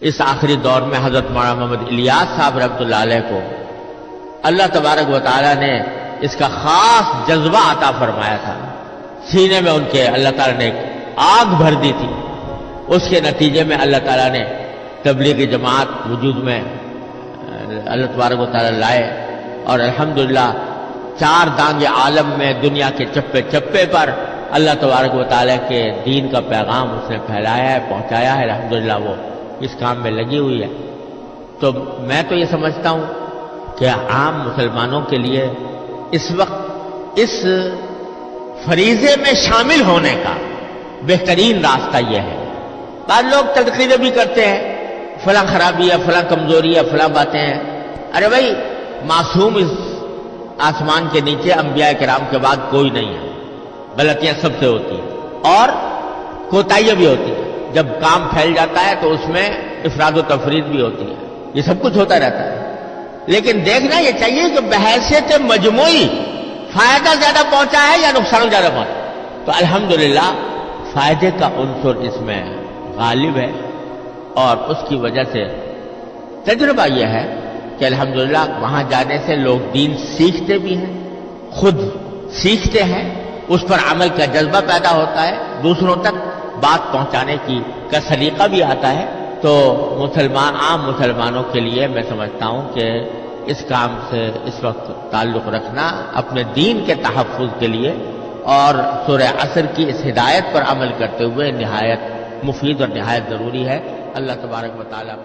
اس آخری دور میں حضرت مولانا محمد الیاس صاحب رحمۃ اللہ علیہ کو اللہ تبارک و تعالیٰ نے اس کا خاص جذبہ عطا فرمایا تھا. سینے میں ان کے اللہ تعالیٰ نے ایک آگ بھر دی تھی. اس کے نتیجے میں اللہ تعالیٰ نے تبلیغی جماعت وجود میں اللہ تبارک و تعالیٰ لائے، اور الحمدللہ 4 دانگ عالم میں دنیا کے چپے چپے پر اللہ تبارک و تعالیٰ کے دین کا پیغام اس نے پھیلایا ہے، پہنچایا ہے. الحمدللہ وہ اس کام میں لگی ہوئی ہے. تو میں تو یہ سمجھتا ہوں کہ عام مسلمانوں کے لیے اس وقت اس فریضے میں شامل ہونے کا بہترین راستہ یہ ہے. بعض لوگ تنقیدیں بھی کرتے ہیں، فلاں خرابی ہے، فلاں کمزوری ہے، فلاں باتیں ہیں. ارے بھائی، معصوم اس آسمان کے نیچے انبیاء کرام کے بعد کوئی نہیں ہے. غلطیاں سب سے ہوتی ہیں اور کوتاہیاں بھی ہوتی ہیں. جب کام پھیل جاتا ہے تو اس میں افراد و تفرید بھی ہوتی ہے. یہ سب کچھ ہوتا رہتا ہے. لیکن دیکھنا یہ چاہیے کہ بحیثیت مجموعی فائدہ زیادہ پہنچا ہے یا نقصان زیادہ پہنچا. تو الحمدللہ فائدے کا عنصر اس میں غالب ہے، اور اس کی وجہ سے تجربہ یہ ہے کہ الحمدللہ وہاں جانے سے لوگ دین سیکھتے بھی ہیں، خود سیکھتے ہیں، اس پر عمل کا جذبہ پیدا ہوتا ہے، دوسروں تک بات پہنچانے کا سلیقہ بھی آتا ہے. تو عام مسلمانوں کے لیے میں سمجھتا ہوں کہ اس کام سے اس وقت تعلق رکھنا اپنے دین کے تحفظ کے لیے اور سورہ عصر کی اس ہدایت پر عمل کرتے ہوئے نہایت مفید اور نہایت ضروری ہے. اللہ تبارک و تعالیٰ